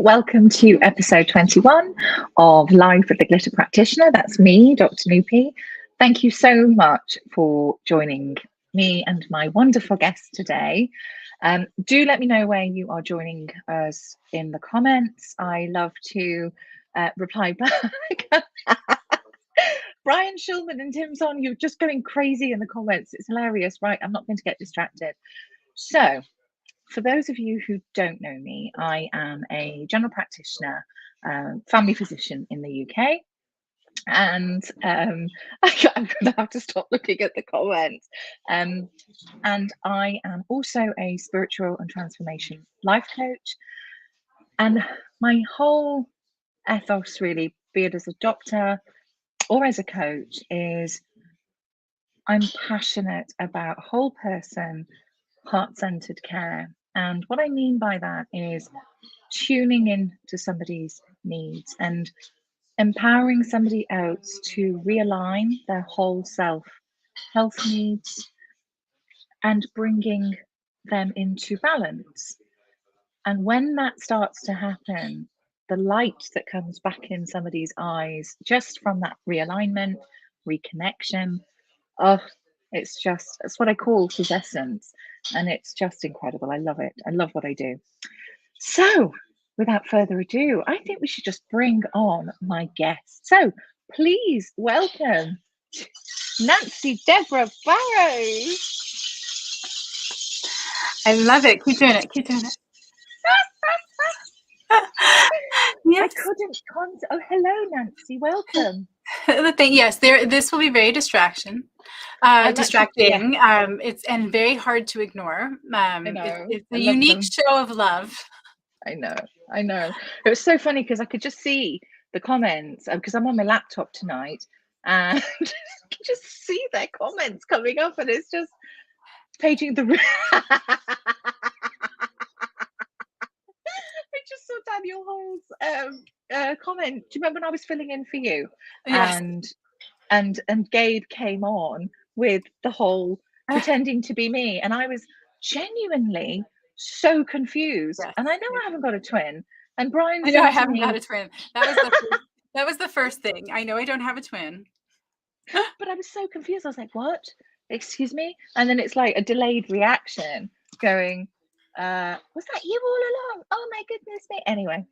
welcome to episode 21 of Live with the Glitter Practitioner. That's me, Dr. Noopy. Thank you so much for joining me and my wonderful guest today. Do let me know where you are joining us in the comments. I love to reply back. Brian Shulman and Tim Son, you're just going crazy in the comments. It's hilarious, right? I'm not going to get distracted. So, for those of you who don't know me, I am a general practitioner, family physician in the UK. And I'm going to have to stop looking at the comments. And I am also a spiritual and transformation life coach. And my whole ethos, really, be it as a doctor or as a coach, is I'm passionate about whole person, heart-centered care. And what I mean by that is tuning in to somebody's needs and empowering somebody else to realign their whole self health needs and bringing them into balance. And when that starts to happen, the light that comes back in somebody's eyes just from that realignment, reconnection, it's what I call his essence. And it's just incredible. I love it. I love what I do. So without further ado, I think we should just bring on my guest. So please welcome Nancy Debra Barrows. I love it. Keep doing it. Keep doing it. Yes. I couldn't. Oh, hello, Nancy. Welcome. Yes, this will be very distracting. It's and very hard to ignore. I know. It's a unique show of love. I know. It was so funny because I could just see the comments because I'm on my laptop tonight, and I can just see their comments coming up, and it's just paging the room. I just saw Daniel Hall's comment. Do you remember when I was filling in for you? Yes. And Gabe came on with the whole pretending to be me, and I was genuinely so confused. Yes. And I know I haven't got a twin. And Brian, I know I haven't got a twin. That was the first thing. I know I don't have a twin. But I was so confused. I was like, "What? Excuse me?" And then it's like a delayed reaction, going, "Was that you all along? Oh my goodness me!" Anyway,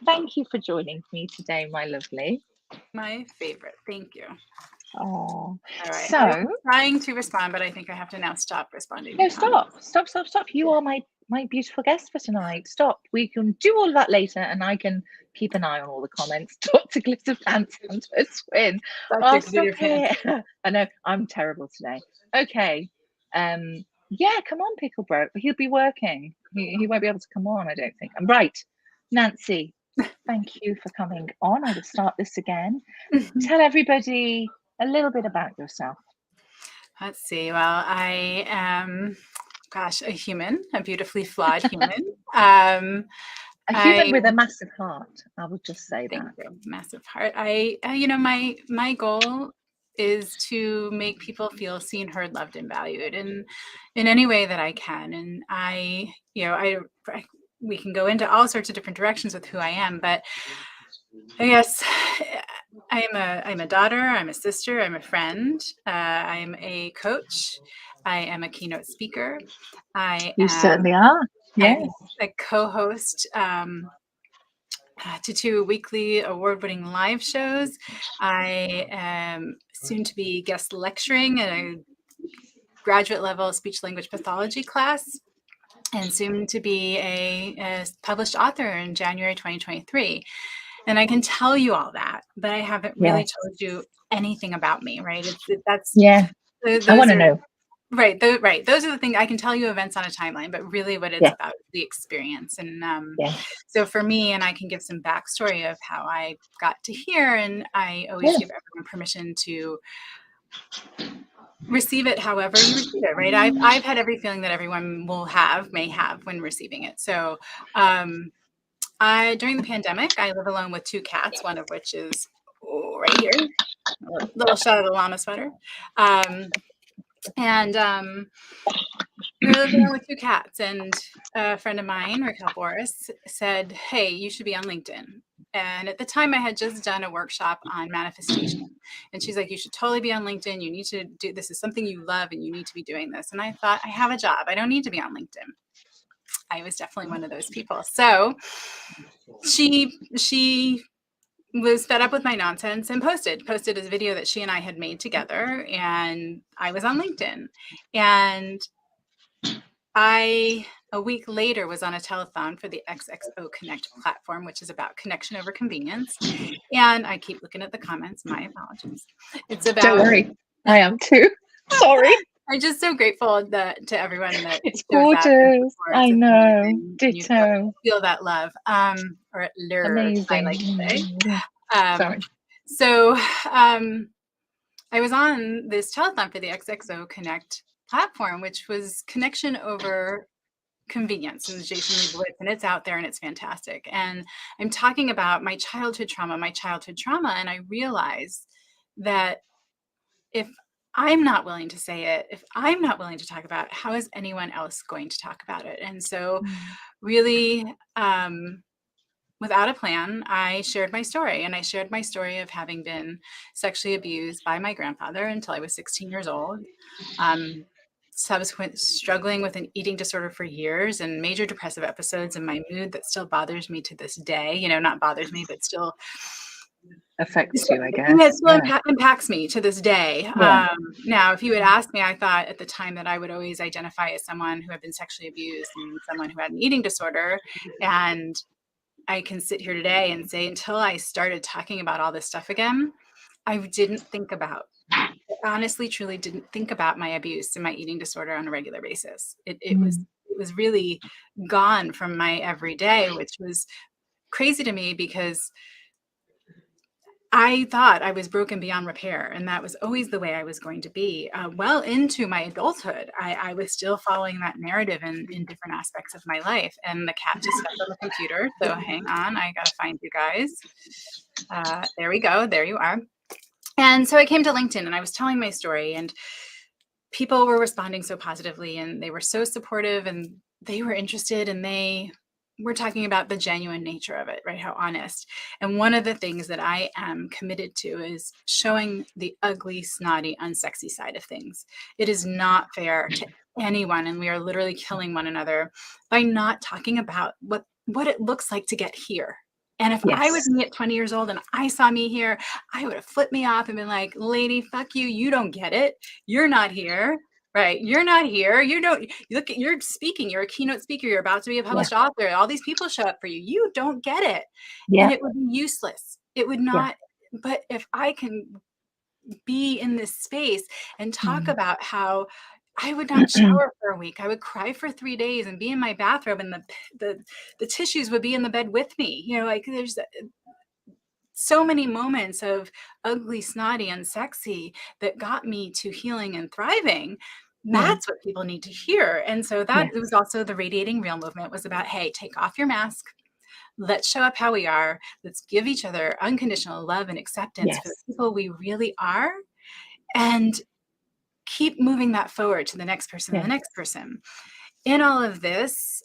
thank you for joining me today, my lovely. My favorite. Thank you. Oh, all right. So I'm trying to respond, but I think I have to now stop responding. No, stop. You are my beautiful guest for tonight. Stop. We can do all of that later, and I can keep an eye on all the comments. Dr. Glitterpants and her twin. Oh, stop it. I know I'm terrible today. Okay. Yeah, come on, Pickle Bro. He'll be working. He won't be able to come on, I don't think. I'm right. Nancy, thank you for coming on. I will start this again. Tell everybody a little bit about yourself. Let's see. Well, I am, a human, a beautifully flawed human. A human with a massive heart. I would just say that. Massive heart. My goal is to make people feel seen, heard, loved, and valued in any way that I can. And we can go into all sorts of different directions with who I am, but I guess I'm a daughter, I'm a sister, I'm a friend, I'm a coach, I am a keynote speaker. You certainly are. Yes. I'm a co-host to 2 weekly award-winning live shows. I am soon to be guest lecturing at a graduate level speech language pathology class, and soon to be a published author in January 2023. And I can tell you all that, but I haven't really told you anything about me, right? I want to know. Right. Those are the things I can tell you events on a timeline, but really what it's about is the experience. And so for me, and I can give some backstory of how I got to here. And I always give everyone permission to receive it however you receive it, right? I've had every feeling that everyone may have when receiving it. So during the pandemic, I live alone with 2 cats, one of which is right here, a little shot of the llama sweater. we were living with 2 cats, and a friend of mine, Raquel Boris, said, "Hey, you should be on LinkedIn." And at the time, I had just done a workshop on manifestation. And she's like, "You should totally be on LinkedIn. You need to do this. Is something you love, and you need to be doing this." And I thought, I have a job. I don't need to be on LinkedIn. I was definitely one of those people. So she was fed up with my nonsense and posted this video that she and I had made together, and I was on LinkedIn. And a week later, was on a telethon for the XXO Connect platform, which is about connection over convenience. And I keep looking at the comments. My apologies. It's about. Don't worry, I am too. Sorry. I'm just so grateful to everyone that It's shows up and gorgeous. supports. I It's know. amazing. You Ditto. feel that love, or lure, as I like to say. Sorry. So I was on this telethon for the XXO Connect platform, which was connection over convenience, and Jason Leibowitz, and it's out there and it's fantastic. And I'm talking about my childhood trauma, and I realized that if I'm not willing to say it, if I'm not willing to talk about it, how is anyone else going to talk about it? And so really, without a plan, I shared my story, and I shared my story of having been sexually abused by my grandfather until I was 16 years old. Subsequent struggling with an eating disorder for years, and major depressive episodes, and my mood that still bothers me to this day, not bothers me, but still affects you, I guess. It still impacts me to this day. Yeah. Now, if you had asked me, I thought at the time that I would always identify as someone who had been sexually abused and someone who had an eating disorder. And I can sit here today and say, until I started talking about all this stuff again, I honestly, truly didn't think about my abuse and my eating disorder on a regular basis. It was really gone from my everyday, which was crazy to me, because I thought I was broken beyond repair, and that was always the way I was going to be. Well into my adulthood, I was still following that narrative in different aspects of my life. And the cat just stepped on the computer, so hang on, I gotta find you guys. There we go, there you are. And so I came to LinkedIn, and I was telling my story, and people were responding so positively, and they were so supportive, and they were interested, and we're talking about the genuine nature of it, right? How honest. And one of the things that I am committed to is showing the ugly, snotty, unsexy side of things. It is not fair to anyone, and we are literally killing one another by not talking about what it looks like to get here. And if I was me at 20 years old and I saw me here, I would have flipped me off and been like, "Lady, fuck you. You don't get it. You're not here. Right. You're not here. You're speaking. You're a keynote speaker. You're about to be a published author. All these people show up for you. You don't get it." And it would be useless. It would not. But if I can be in this space and talk about how I would not shower for a week, I would cry for 3 days and be in my bathrobe, and the tissues would be in the bed with me. There's so many moments of ugly, snotty, and sexy that got me to healing and thriving. That's what people need to hear. And so that it was also the Radiating Real movement was about, hey, take off your mask. Let's show up how we are. Let's give each other unconditional love and acceptance for the people we really are, and keep moving that forward to the next person and the next person. In all of this,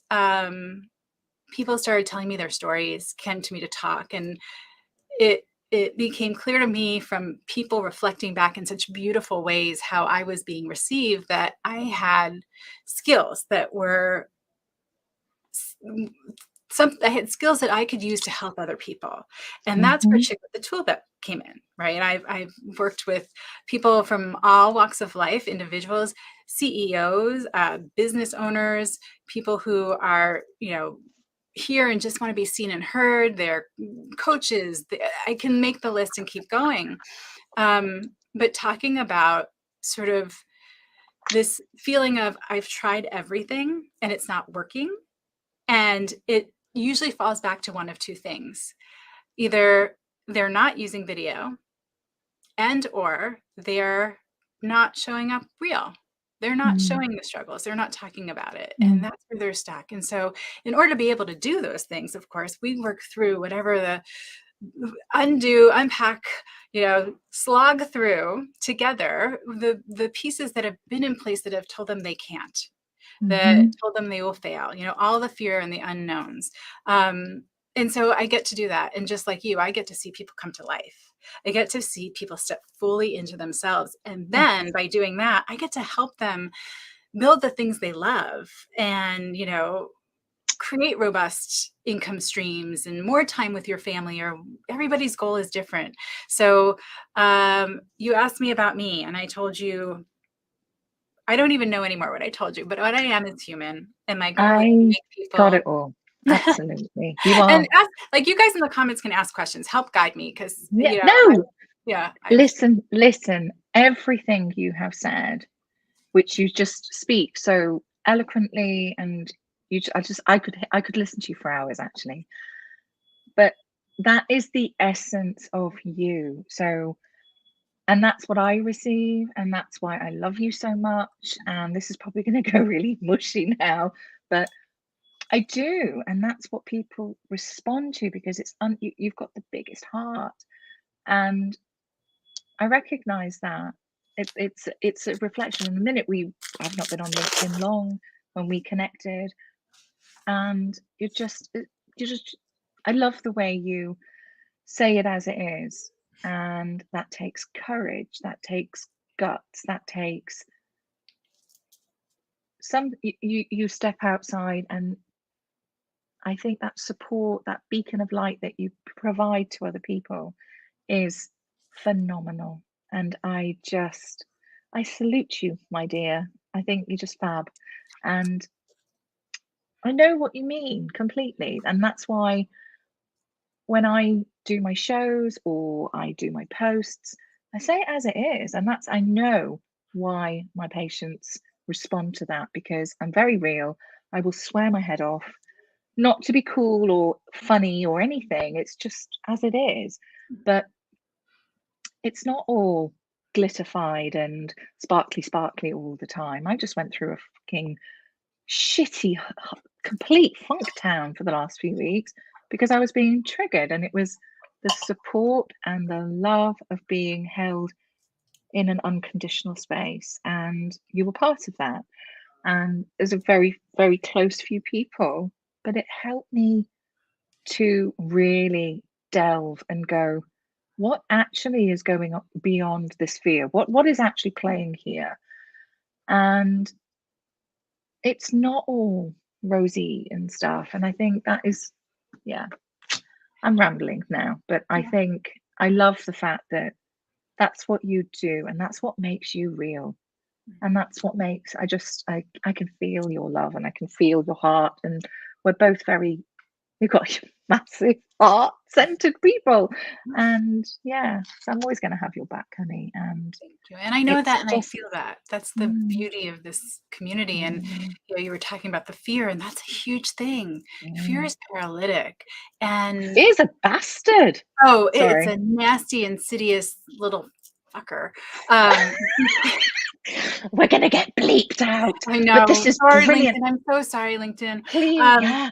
people started telling me their stories, came to me to talk, and it became clear to me from people reflecting back in such beautiful ways how I was being received, that I had skills that were I had skills that I could use to help other people. And that's where Chick with the Tool Belt came in, right? I've worked with people from all walks of life, individuals, CEOs, business owners, people who are, here and just want to be seen and heard. They're coaches. I can make the list and keep going. But talking about sort of this feeling of I've tried everything and it's not working. And it usually falls back to one of two things. Either they're not using video, and or they're not showing up real. They're not showing the struggles. They're not talking about it. And that's where they're stuck. And so in order to be able to do those things, of course, we work through whatever the unpack, slog through together the pieces that have been in place that have told them they can't. that told them they will fail, you know, all the fear and the unknowns. And so I get to do that. And just like you, I get to see people come to life. I get to see people step fully into themselves. And then by doing that, I get to help them build the things they love and, you know, create robust income streams and more time with your family, or everybody's goal is different. So you asked me about me and I told you, I don't even know anymore what I told you, but what I am is human. And my goal is to I make people got it all. Absolutely. You are. and ask, like, you guys in the comments can ask questions, help guide me. Cause Yeah, you know, no, I've listen, everything you have said, which you just speak so eloquently, and I could listen to you for hours actually, but that is the essence of you. So, and that's what I receive, and that's why I love you so much. And this is probably going to go really mushy now, but I do, and that's what people respond to, because you've got the biggest heart, and I recognize that. It's a reflection. In the minute I've not been on LinkedIn long when we connected, and you just I love the way you say it as it is, and that takes courage, that takes guts, that takes you step outside, and I think that support, that beacon of light that you provide to other people is phenomenal. And I salute you, my dear. I think you're just fab. And I know what you mean completely. And that's why when I do my shows or I do my posts, I say it as it is. And I know why my patients respond to that, because I'm very real. I will swear my head off, not to be cool or funny or anything. It's just as it is. But it's not all glitterfied and sparkly all the time. I just went through a fucking shitty, complete funk town for the last few weeks because I was being triggered, and it was the support and the love of being held in an unconditional space, and you were part of that. And there's a very, very close few people, but it helped me to really delve and go, what actually is going on beyond this fear? What is actually playing here? And it's not all rosy and stuff. And I think that is, yeah, I'm rambling now, but I think I love the fact that that's what you do, and that's what makes you real. And that's what makes I can feel your love, and I can feel your heart, and we're both we've got massive heart centered people. And yeah, so I'm always going to have your back, honey. And thank you. And I know that, and I feel that. That's the beauty of this community. And you know, you were talking about the fear, and that's a huge thing. Fear is paralytic, and fear's a bastard. Oh, it's a nasty, insidious little fucker. We're gonna get bleeped out. I know. But this is sorry, brilliant. LinkedIn. I'm so sorry, LinkedIn. Please, yeah.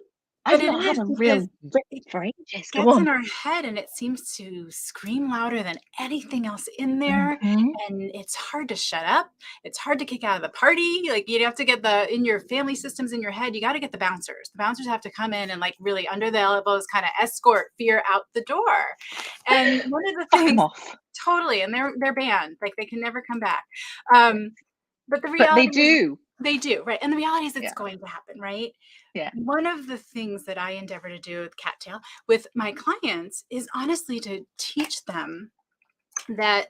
I've But not had a real rip for ages. Go gets on. in our head, and it seems to scream louder than anything else in there. And it's hard to shut up. It's hard to kick out of the party. Like, you have to get in your family systems in your head, you got to get the bouncers. The bouncers have to come in and like really under the elbows kind of escort fear out the door. And one of the things, totally, and they're banned. Like, they can never come back. But the reality they do, right? And the reality is it's going to happen, right? Yeah. One of the things that I endeavor to do with Cattail with my clients is honestly to teach them that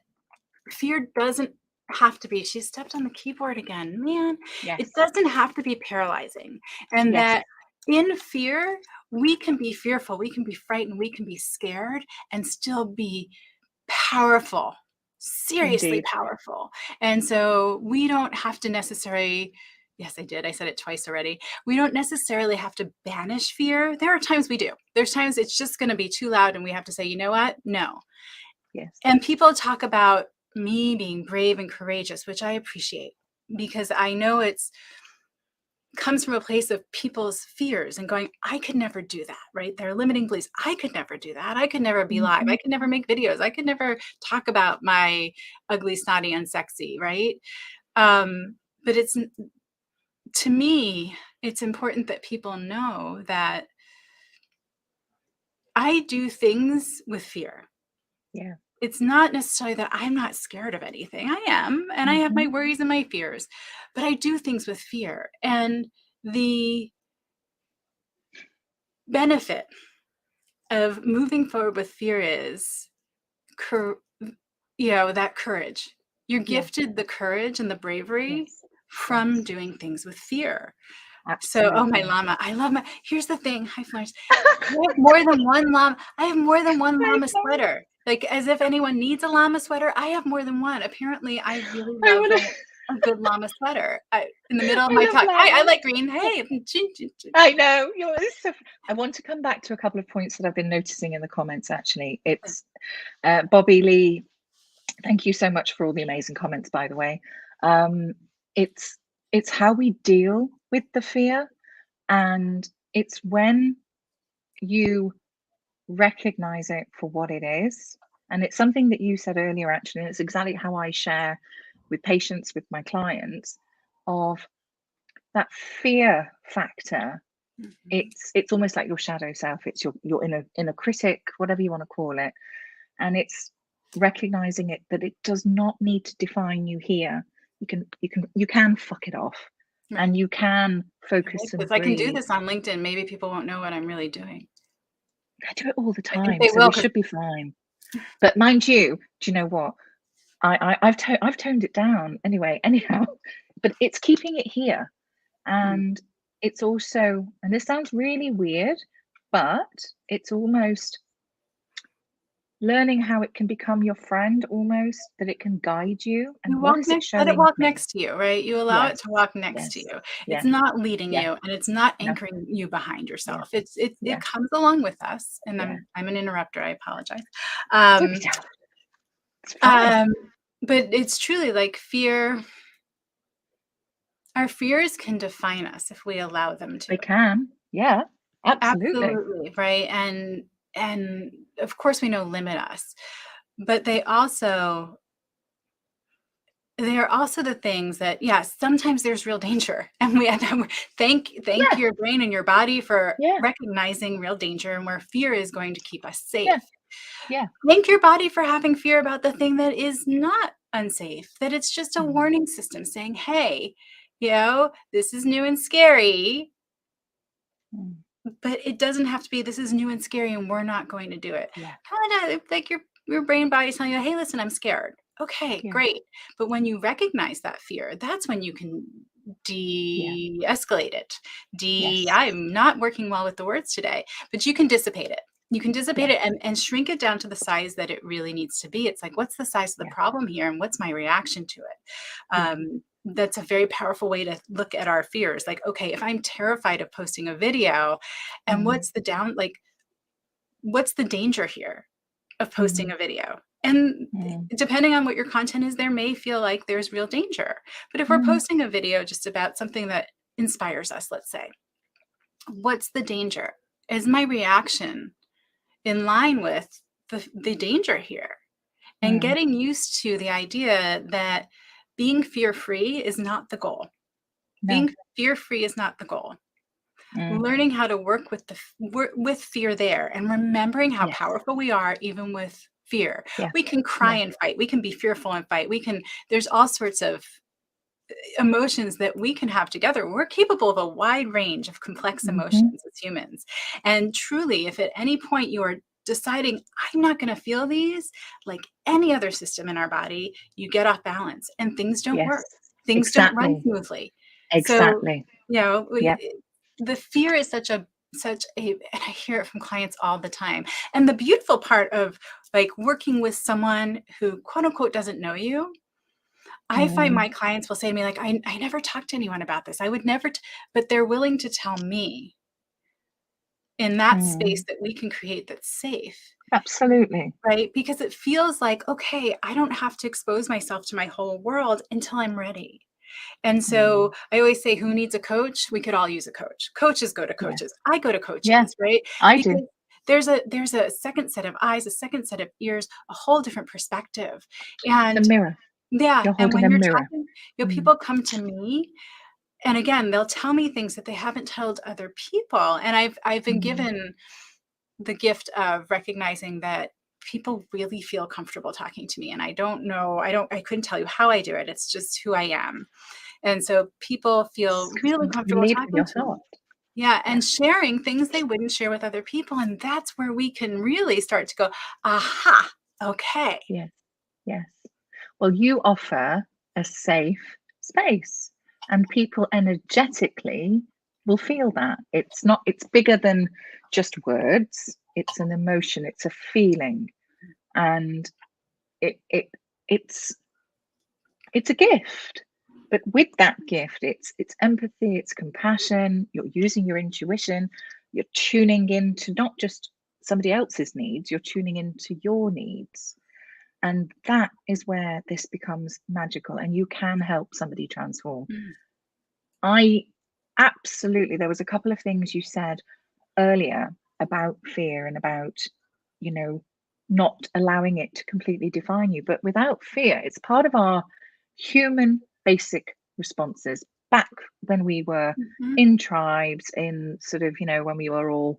fear doesn't have to be, she stepped on the keyboard again, man. It doesn't have to be paralyzing. And that in fear, we can be fearful, we can be frightened, we can be scared and still be powerful. Seriously powerful. And so we don't have to necessarily, yes, I did. I said it twice already. We don't necessarily have to banish fear. There are times we do. There's times it's just going to be too loud and we have to say, you know what? No. Yes. And people talk about me being brave and courageous, which I appreciate, because I know comes from a place of people's fears and going, I could never do that, right? They're limiting beliefs. I could never do that. I could never be live. I could never make videos. I could never talk about my ugly, snotty, unsexy, right? But to me, it's important that people know that I do things with fear. Yeah. It's not necessarily that I'm not scared of anything. I am, and I have my worries and my fears, but I do things with fear. And the benefit of moving forward with fear is, that courage. You're gifted the courage and the bravery Yes. from doing things with fear. So, Absolutely. oh, my llama. Here's the thing. Hi, Florence. I have more than one llama. I have more than one llama sweater. Like, as if anyone needs a llama sweater. I have more than one. Apparently, I really I love wanna a good llama sweater. In the middle of I my love talk. Hi, I llamas. like green. Hey. I know. It's so I want to come back to a couple of points that I've been noticing in the comments, actually. It's Bobby Lee, thank you so much for all the amazing comments, by the way. It's how we deal with the fear, and it's when you recognize it for what it is. And it's something that you said earlier, actually, and it's exactly how I share with patients, with my clients, of that fear factor. It's almost like your shadow self. It's your inner critic, whatever you want to call it. And it's recognizing it, that it does not need to define you here. You can fuck it off. Right. And you can focus and If I can do breathe. this on LinkedIn, maybe people won't know what I'm really doing. I do it all the I think time, they so will, we should be fine. But mind you, do you know what? I've toned it down anyway. Anyhow, but it's keeping it here, and it's also, and this sounds really weird, but it's almost learning how it can become your friend, almost, that it can guide you. And what is it let it showing walk me? next to you, right? You allow it Yes, to walk next to yes, you. yeah, It's not leading yeah, you, and it's not no, anchoring you behind yeah, yourself. yeah, It comes along with us. And yeah. I'm an interrupter. I apologize. Don't be daft. It's fine. But it's truly like fear. Our fears can define us if we allow them to. They can, yeah, absolutely. Absolutely, right? And of course we know limit us, but they're also the things that, yes, sometimes there's real danger, and we thank Yeah, your brain and your body for yeah, recognizing real danger and where fear is going to keep us safe. yeah, yeah. Thank your body for having fear about the thing that is not unsafe, that it's just a warning system saying, hey, this is new and scary, but it doesn't have to be, this is new and scary and we're not going to do it. Yeah, Kind of like your brain body's telling you, hey, listen, I'm scared. Okay, yeah, great. But when you recognize that fear, that's when you can yeah, de-escalate it. yes, I'm not working well with the words today, but you can dissipate it. You can dissipate yeah, it and shrink it down to the size that it really needs to be. It's like, what's the size of the yeah, problem here and what's my reaction to it? yeah, That's a very powerful way to look at our fears. Like, okay, if I'm terrified of posting a video, and what's the danger here of posting a video? And depending on what your content is, there may feel like there's real danger. But if we're posting a video just about something that inspires us, let's say, what's the danger? Is my reaction in line with the danger here? And getting used to the idea that being fear-free is not the goal. no, Being fear-free is not the goal. Learning how to work with fear there, and remembering how yes, powerful we are even with fear. yeah, We can cry yeah, and fight. We can be fearful and fight. There's all sorts of emotions that we can have together. We're capable of a wide range of complex emotions as humans. And truly, if at any point you are deciding, I'm not going to feel these, like any other system in our body, you get off balance and things don't yes, work. Things don't run exactly, smoothly. So, exactly, yeah, the fear is such a, and I hear it from clients all the time. And the beautiful part of like working with someone who quote unquote doesn't know you, I find my clients will say to me, like, I never talked to anyone about this. I would never, but they're willing to tell me in that space that we can create that's safe. absolutely, Right? Because it feels like, okay, I don't have to expose myself to my whole world until I'm ready. And so I always say, who needs a coach? We could all use a coach. Coaches go to yeah, coaches. I go to yeah, coaches, right? I do. Because there's a second set of eyes, a second set of ears, a whole different perspective. The And mirror. yeah, You're and holding when a you're mirror. talking, people come to me And again, they'll tell me things that they haven't told other people. And I've been given the gift of recognizing that people really feel comfortable talking to me. And I don't know, I couldn't tell you how I do it. It's just who I am. And so people feel really You comfortable lead with talking your to me. heart. Yeah. Yeah. And sharing things they wouldn't share with other people. And that's where we can really start to go, aha, okay. Yes. Yes. Well, you offer a safe space, and people energetically will feel that. It's bigger than just words. It's an emotion, it's a feeling. And it's it's a gift. But with that gift, it's empathy, it's compassion, you're using your intuition, you're tuning into not just somebody else's needs, you're tuning into your needs. And that is where this becomes magical, and you can help somebody transform. I absolutely, there was a couple of things you said earlier about fear and about, you know, not allowing it to completely define you. But without fear, it's part of our human basic responses back when we were in tribes, in sort of, when we were all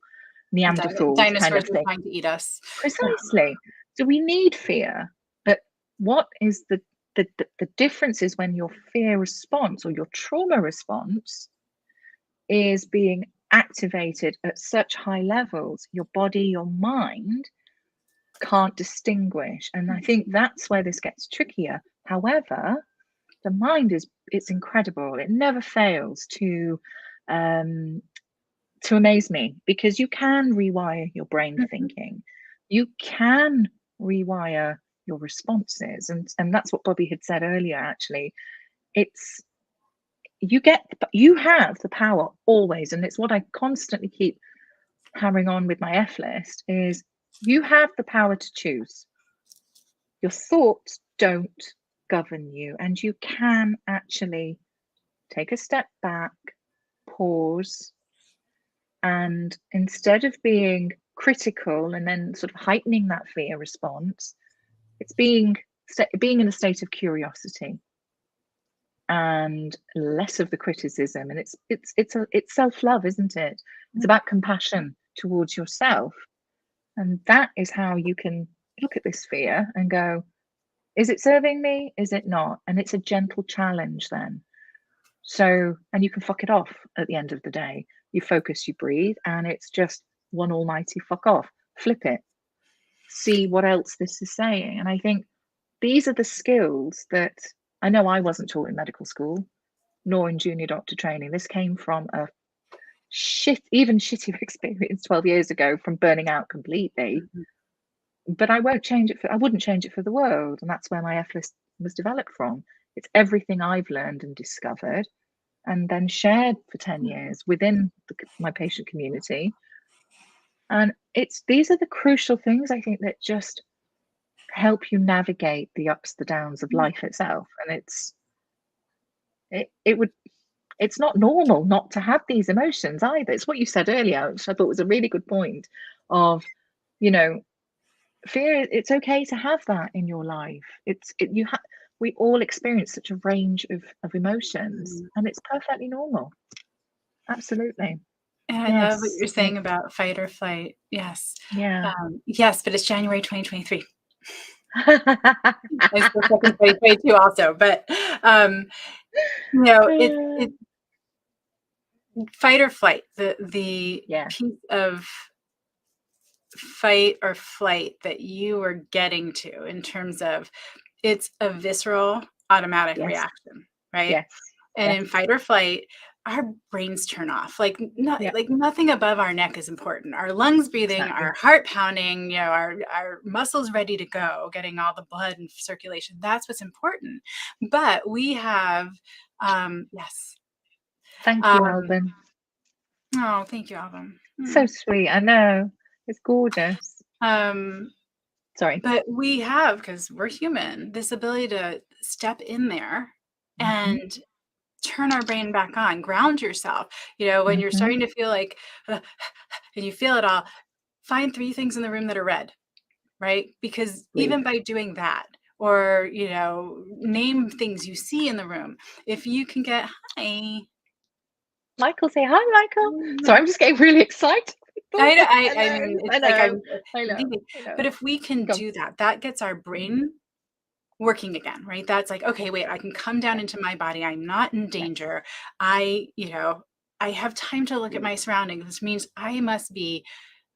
Neanderthals kind Dinosaurs of were thing. trying to eat us. Precisely. So we need fear. But what is the difference is when your fear response or your trauma response is being activated at such high levels, your body, your mind can't distinguish. And I think that's where this gets trickier. However, the mind it's incredible. It never fails to amaze me, because you can rewire your brain thinking. You can rewire your responses. And that's what Bobby had said earlier, actually. It's you have the power always, and it's what I constantly keep hammering on with my F list, is you have the power to choose. Your thoughts don't govern you, and you can actually take a step back, pause, and instead of being critical and then sort of heightening that fear response, it's being in a state of curiosity and less of the criticism. And it's self-love, isn't it? It's about compassion towards yourself. And that is how you can look at this fear and go, is it serving me? Is it not? And it's a gentle challenge then. So, and you can fuck it off at the end of the day. You focus, you breathe, and it's just one almighty fuck off. Flip it. See what else this is saying. And I think these are the skills that I know I wasn't taught in medical school, nor in junior doctor training. This came from a shittier experience 12 years ago, from burning out completely. But I wouldn't change it for the world. And that's where my F list was developed from. It's everything I've learned and discovered and then shared for 10 years within my patient community. And these are the crucial things, I think, that just help you navigate the ups, the downs of life itself. And it's not normal not to have these emotions either. It's what you said earlier, which I thought was a really good point of, fear. It's okay to have that in your life. We all experience such a range of emotions, and it's perfectly normal. Absolutely. And I love what you're saying about fight or flight. Yes. Yeah. Yes, but it's January 2023. I still second 2022 also, but it fight or flight, the piece of fight or flight that you are getting to, in terms of, it's a visceral automatic reaction, right? Yes. And in fight or flight, our brains turn off. Like nothing above our neck is important. Our lungs breathing, our heart pounding, our muscles ready to go, getting all the blood and circulation. That's what's important. But we have, yes. Thank you, Alban. Oh, thank you, Alban. So sweet. I know. It's gorgeous. Sorry. But we have, because we're human, this ability to step in there and turn our brain back on, ground yourself. When you're starting to feel like, and you feel it all, find 3 things in the room that are red, right? Because even by doing that, or, name things you see in the room, if you can get, hi, Michael, say hi, Michael. So I'm just getting really excited. I know. I Hello. mean, I it's like know. I'm thinking, but if we can Go. do that, that gets our brain working again, right? That's like, okay, wait, I can come down into my body. I'm not in danger. I have time to look at my surroundings, which means I must be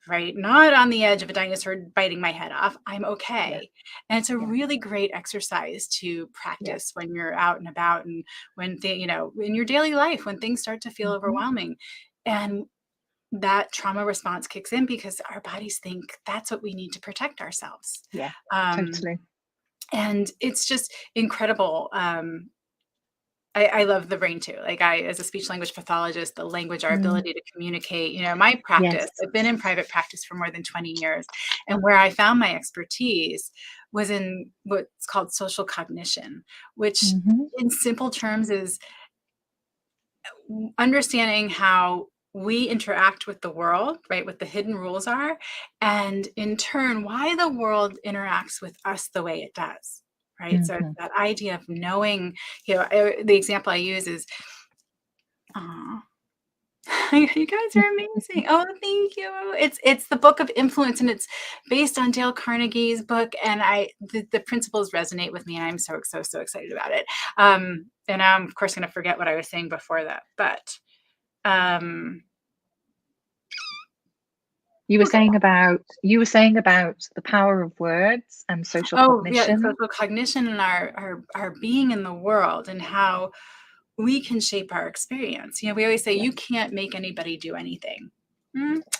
right, not on the edge of a dinosaur biting my head off. I'm okay. And it's a really great exercise to practice when you're out and about, and when in your daily life, when things start to feel overwhelming. And that trauma response kicks in because our bodies think that's what we need to protect ourselves. Yeah, totally. And it's just incredible. I love the brain too. Like as a speech language pathologist, the language, our ability to communicate, my practice, I've been in private practice for more than 20 years. And where I found my expertise was in what's called social cognition, which in simple terms is understanding how we interact with the world, right? What the hidden rules are, and in turn, why the world interacts with us the way it does, right? So it's that idea of knowing, the example I use is, you guys are amazing. Oh, thank you. It's the Book of Influence, and it's based on Dale Carnegie's book. And the principles resonate with me, and I'm so excited about it. And I'm of course going to forget what I was saying before that, but you were saying about the power of words and social cognition. Social cognition and our being in the world, and how we can shape our experience. We always say you can't make anybody do anything.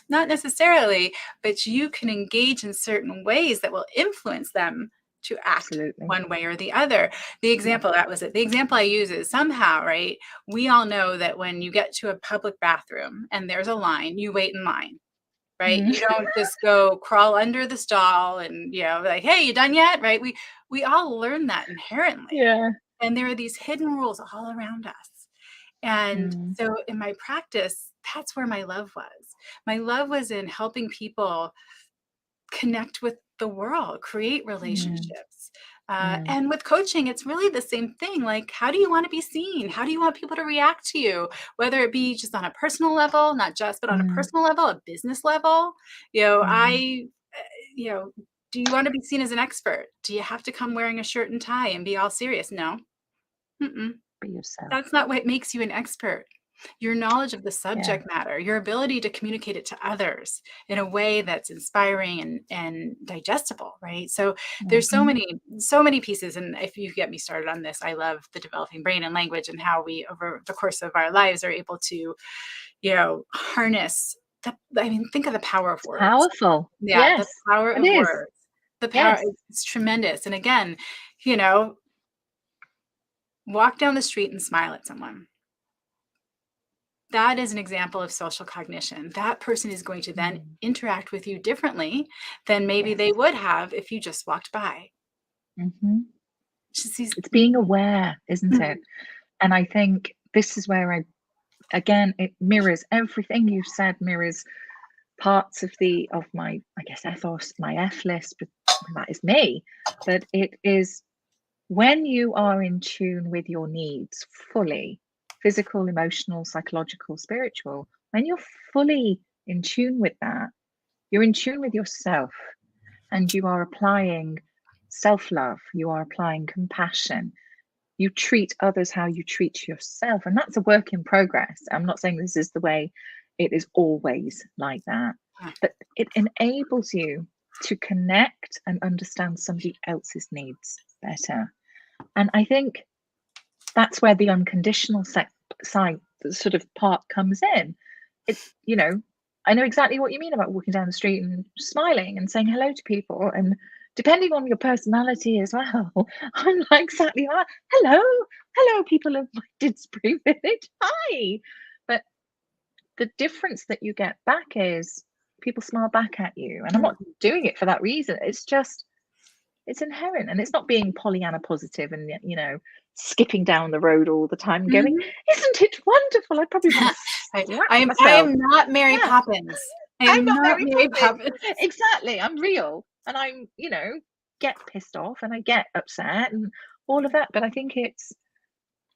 Not necessarily, but you can engage in certain ways that will influence them to act one way or the other. The example, that was it. The example I use is somehow, right? We all know that when you get to a public bathroom and there's a line, you wait in line, right? You don't just go crawl under the stall and, like, hey, you done yet? Right? We all learn that inherently. Yeah. And there are these hidden rules all around us. And so in my practice, that's where my love was. My love was in helping people connect with the world, create relationships. And with coaching, it's really the same thing. Like, how do you want to be seen? How do you want people to react to you? Whether it be just on a personal level, not just, but on a personal level, a business level. Do you want to be seen as an expert? Do you have to come wearing a shirt and tie and be all serious? No. Be yourself. That's not what makes you an expert. Your knowledge of the subject matter, your ability to communicate it to others in a way that's inspiring and digestible, right? So there's so many pieces. And if you get me started on this, I love the developing brain and language, and how we, over the course of our lives, are able to, harness think of the power of words. Powerful. Yeah, the power of words. The power is tremendous. And again, walk down the street and smile at someone. That is an example of social cognition. That person is going to then interact with you differently than maybe they would have if you just walked by. It's being aware, isn't it? And I think this is where it mirrors everything you've said, mirrors parts of my, I guess, ethos, my F list, but that is me. But it is when you are in tune with your needs fully, physical, emotional, psychological, spiritual, when you're fully in tune with that, you're in tune with yourself, and you are applying self-love, you are applying compassion, you treat others how you treat yourself. And that's a work in progress. I'm not saying this is the way it is always like that, but it enables you to connect and understand somebody else's needs better. And I think that's where the unconditional side sort of part comes in. It's, I know exactly what you mean about walking down the street and smiling and saying hello to people. And depending on your personality as well, I'm like exactly that. Hello, people of my Didsbury Village. Hi. But the difference that you get back is people smile back at you. And I'm not doing it for that reason. It's just, it's inherent, and it's not being Pollyanna positive and, skipping down the road all the time going, isn't it wonderful? I probably want to I am not Mary Poppins. I'm not Mary Poppins. Exactly. I'm real, and I'm, get pissed off and I get upset and all of that. But I think it's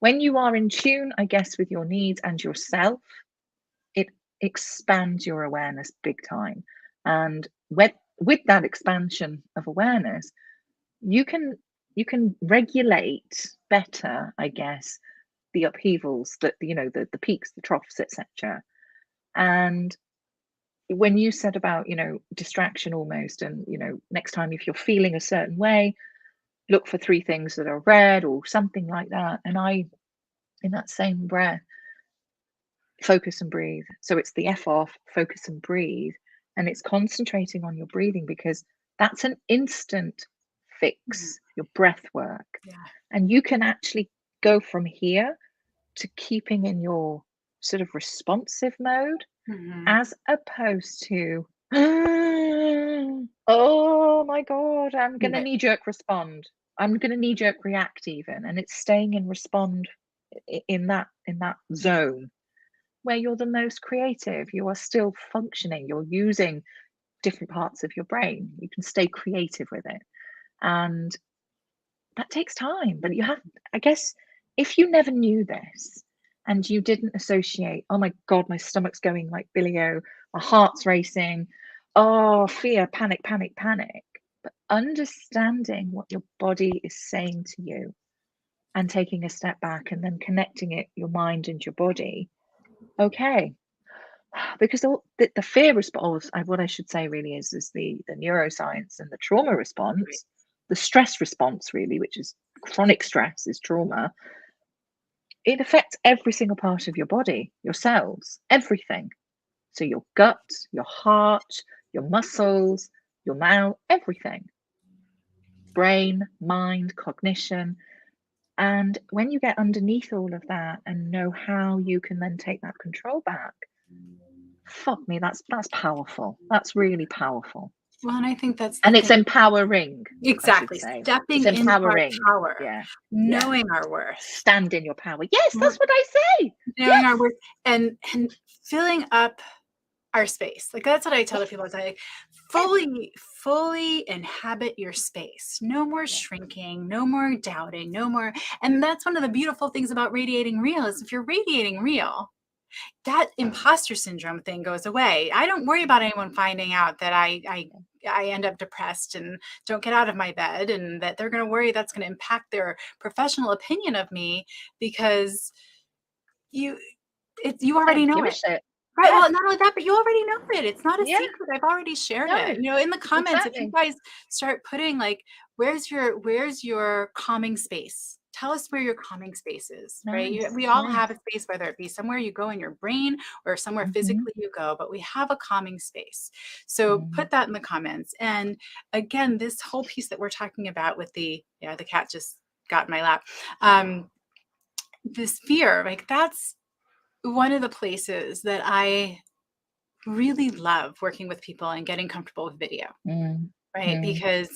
when you are in tune, I guess, with your needs and yourself, it expands your awareness big time. And with that expansion of awareness, you can regulate better, I guess, the upheavals, that the peaks, the troughs, etc. And when you said about distraction almost, and next time if you're feeling a certain way, look for 3 things that are red or something like that. And I, in that same breath, focus and breathe. So it's the F off, focus and breathe. And it's concentrating on your breathing, because that's an instant fix, your breath work. Yeah. And you can actually go from here to keeping in your sort of responsive mode, as opposed to, oh my God, I'm going to knee-jerk respond. I'm going to knee-jerk react even. And it's staying in respond in that zone where you're the most creative. You are still functioning. You're using different parts of your brain. You can stay creative with it. And that takes time. But you have, I guess, if you never knew this and you didn't associate, oh my God, my stomach's going like Billy-O, my heart's racing, oh, fear, panic, panic, panic. But understanding what your body is saying to you and taking a step back and then connecting it, your mind and your body. Okay. Because the fear response, what I should say really is the neuroscience and the trauma response, the stress response really, which is chronic stress, is trauma. It affects every single part of your body, your cells, everything. So your gut, your heart, your muscles, your mouth, everything. Brain, mind, cognition. And when you get underneath all of that and know how you can then take that control back, fuck me, that's powerful. That's really powerful. Well, and I think that's it's empowering. Exactly. Stepping into our power. Yeah. Knowing our worth. Stand in your power. Yes, that's what I say. Knowing our worth and filling up our space. Like, that's what I tell the people. I fully inhabit your space. No more shrinking, no more doubting, no more. And that's one of the beautiful things about radiating real, is if you're radiating real, that imposter syndrome thing goes away. I don't worry about anyone finding out that I end up depressed and don't get out of my bed, and that they're going to worry that's going to impact their professional opinion of me, because you already know it. Right. Yeah. Well, not only that, but you already know it. It's not a secret. I've already shared it. In the comments, if you guys start putting like, where's your calming space? Tell us where your calming space is, right? We all have a space, whether it be somewhere you go in your brain or somewhere physically you go, but we have a calming space. So put that in the comments. And again, this whole piece that we're talking about with the cat just got in my lap. This fear, like, that's one of the places that I really love working with people and getting comfortable with video, right? Because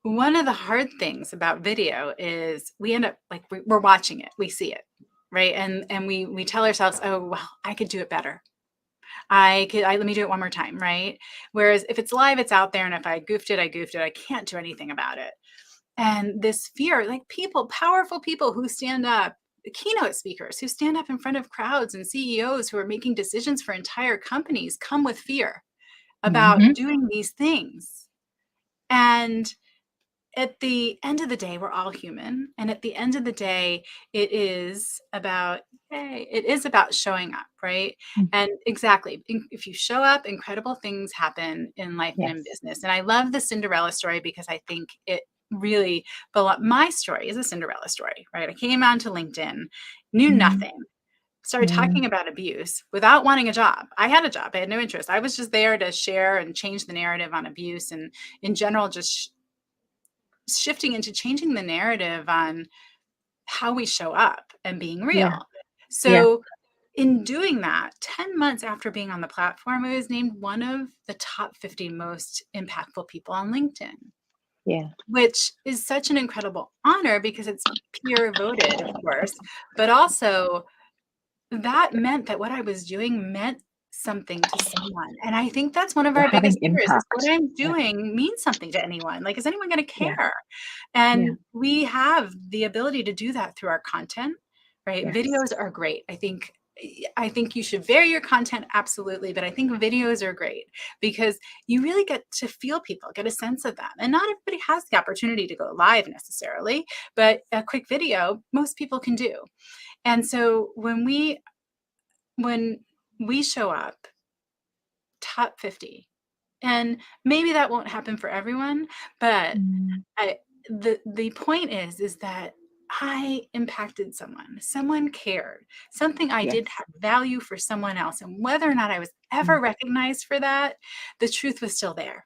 one of the hard things about video is we end up like, we're watching it, we see it, right? And we tell ourselves, oh, well, I could do it better. Let me do it one more time, right? Whereas if it's live, it's out there. And if I goofed it, I goofed it. I can't do anything about it. And this fear, like, powerful people who stand up, keynote speakers who stand up in front of crowds, and CEOs who are making decisions for entire companies, come with fear about doing these things. And at the end of the day, we're all human. And at the end of the day, it is about showing up, right? And exactly, if you show up, incredible things happen in life and in business. And I love the Cinderella story, because I think it really, my story is a Cinderella story, right? I came onto LinkedIn, knew nothing, started talking about abuse without wanting a job. I had a job. I had no interest. I was just there to share and change the narrative on abuse, and in general, just shifting into changing the narrative on how we show up and being real. So in doing that, 10 months after being on the platform, I was named one of the top 50 most impactful people on LinkedIn. Which is such an incredible honor, because it's peer voted, of course, but also that meant that what I was doing meant something to someone. And I think that's one of our biggest fears, is what I'm doing means something to anyone. Like, is anyone going to care? And we have the ability to do that through our content, right? Yes. Videos are great. I think you should vary your content, absolutely, but I think videos are great because you really get to feel people, get a sense of them. And not everybody has the opportunity to go live necessarily, but a quick video, most people can do. And so when we show up top 50, and maybe that won't happen for everyone, but the point is that I impacted someone cared, something I Yes. did have value for someone else. And whether or not I was ever recognized for that, the truth was still there.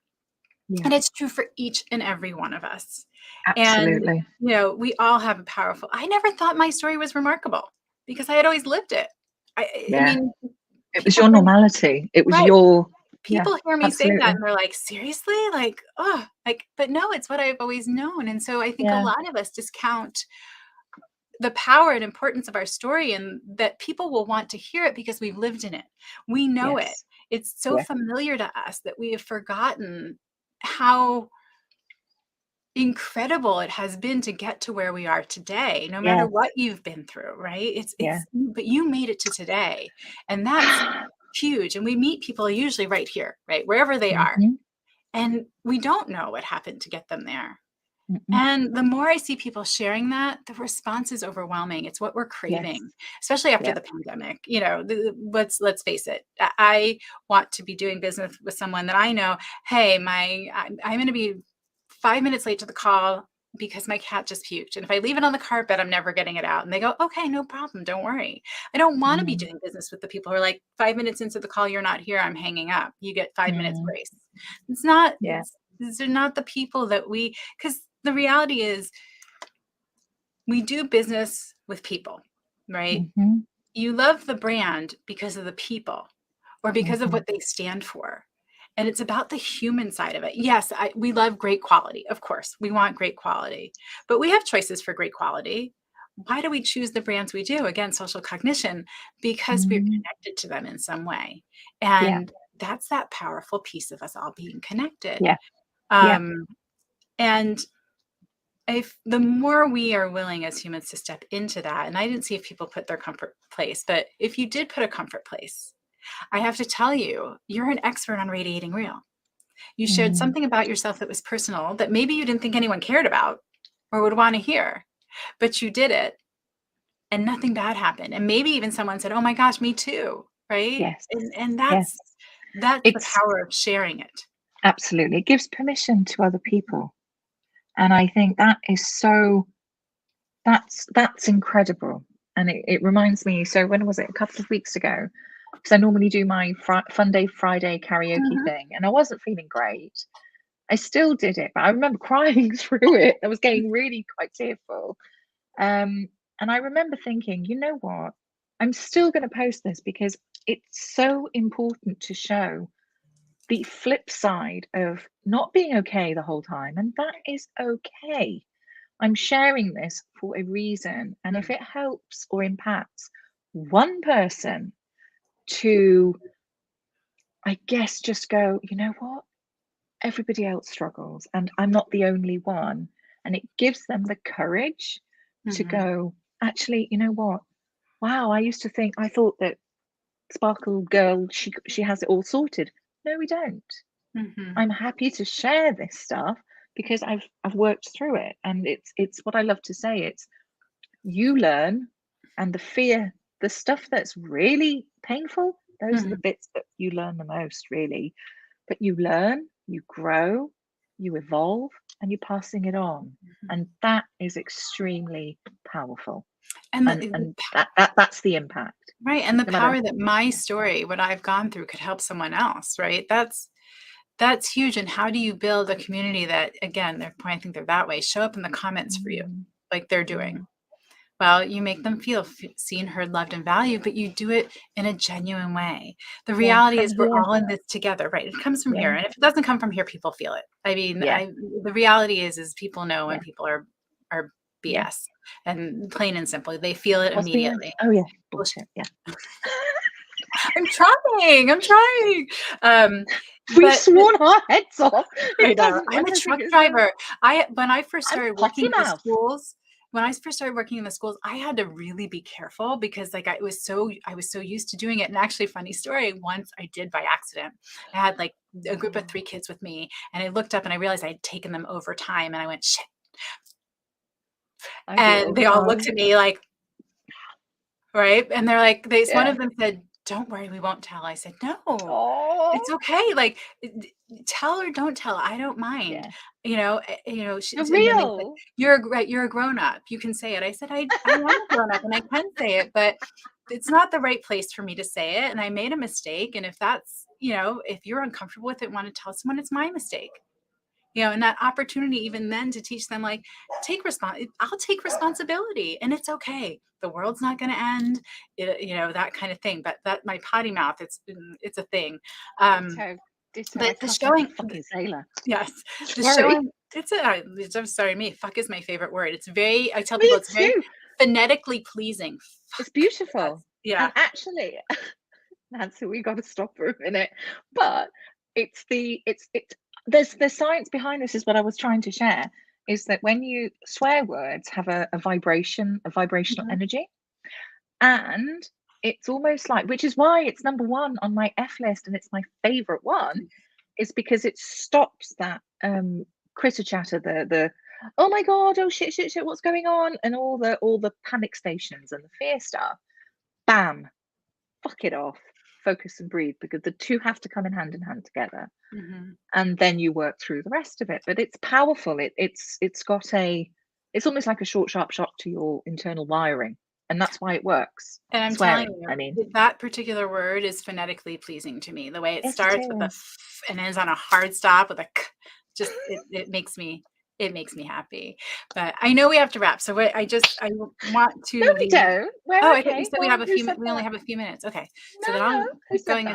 Yeah. And it's true for each and every one of us. Absolutely. And, we all have a powerful, I never thought my story was remarkable because I had always lived it. I mean, it was your normality. It was right. your, People hear me say that absolutely. and they're like, seriously? Like, oh, like, but no, it's what I've always known. And so I think a lot of us discount the power and importance of our story, and that people will want to hear it because we've lived in it. We know it. It's so familiar to us that we have forgotten how incredible it has been to get to where we are today, no matter what you've been through, right? But you made it to today, and that's huge. And we meet people usually right here, right? Wherever they are. And we don't know what happened to get them there. And the more I see people sharing that, the response is overwhelming. It's what we're craving, especially after the pandemic. Let's face it. I want to be doing business with someone that I know, hey, I'm going to be 5 minutes late to the call because my cat just puked. And if I leave it on the carpet, I'm never getting it out. And they go, okay, no problem. Don't worry. I don't want to be doing business with the people who are like 5 minutes into the call, you're not here, I'm hanging up. You get 5 minutes grace. It's not, these are not the people that because the reality is we do business with people, right? You love the brand because of the people or because of what they stand for. And it's about the human side of it. Yes, we love great quality. Of course, we want great quality, but we have choices for great quality. Why do we choose the brands we do? Again, social cognition, because we're connected to them in some way. And that's that powerful piece of us all being connected. And if the more we are willing as humans to step into that, and I didn't see if people put their comfort place, but if you did put a comfort place, I have to tell you, you're an expert on radiating real. You shared something about yourself that was personal that maybe you didn't think anyone cared about or would want to hear, but you did it and nothing bad happened. And maybe even someone said, oh my gosh, me too. Right. And that's the power of sharing it. Absolutely. It gives permission to other people. And I think that is that's incredible. And it reminds me, so when was it? A couple of weeks ago, because I normally do my Fun Day Friday karaoke thing, and I wasn't feeling great. I still did it, but I remember crying through it. I was getting really quite tearful. And I remember thinking, you know what? I'm still going to post this because it's so important to show the flip side of not being okay the whole time. And that is okay. I'm sharing this for a reason. And if it helps or impacts one person to, I guess, just go, you know what? Everybody else struggles and I'm not the only one. And it gives them the courage to go, actually, you know what? Wow, I thought that Sparkle Girl, she has it all sorted. No, we don't. I'm happy to share this stuff because I've worked through it. And it's what I love to say. It's you learn, and the fear, the stuff that's really painful, those are the bits that you learn the most, really. But you learn, you grow, you evolve, and you're passing it on. And that is extremely powerful. And that's the impact. Right. And the power that my story, what I've gone through, could help someone else, right? That's huge. And how do you build a community that, again, they're pointing they're that way, show up in the comments for you like they're doing? Well, you make them feel seen, heard, loved, and valued, but you do it in a genuine way. The reality is we're all in this together, right? It comes from here. And if it doesn't come from here, people feel it. I mean, the reality is people know when people are BS and plain and simple. They feel it immediately. Oh, yeah. Bullshit. Yeah. I'm trying. We've sworn our heads off. I'm a truck driver. When I first started working in schools, when I first started working in the schools, I had to really be careful because like I was so used to doing it. And actually, funny story, once I did by accident. I had like a group of 3 kids with me, and I looked up and I realized I had taken them over time, and I went, shit. And they all looked at me like, right? And they're like, one of them said, "Don't worry, we won't tell." I said, "No, it's okay. Like, tell or don't tell. I don't mind." You know, You're and then they said, real. You're a grown up. You can say it." I said, I am a grown up and I can say it, but it's not the right place for me to say it. And I made a mistake. And if that's, if you're uncomfortable with it, want to tell someone, it's my mistake. And that opportunity even then to teach them, like, I'll take responsibility, and it's okay. The world's not going to end, that kind of thing. But that my potty mouth, it's a thing. But the showing, fucking sailor. yes, the showing, I'm sorry, fuck is my favorite word. It's very, I tell people it's very phonetically pleasing. It's beautiful. Yeah. And actually, Nancy, we got to stop for a minute. But there's science behind this, is what I was trying to share, is that when you swear words have a vibrational energy, and it's almost like, which is why it's number 1 on my F list, and it's my favorite one, is because it stops that critter chatter, the oh my god, oh shit, what's going on, and all the panic stations and the fear stuff. Bam, fuck it off, focus and breathe, because the two have to come in hand together. And then you work through the rest of it. But it's powerful. It's almost like a short, sharp shock to your internal wiring, and that's why it works. And I'm telling you, that particular word is phonetically pleasing to me. The way it starts with a f and ends on a hard stop with a k, just it makes me happy. But I know we have to wrap, so I want to. No, we don't. I thought you said we have a few. We only have a few minutes. Okay, so then I'll keep going.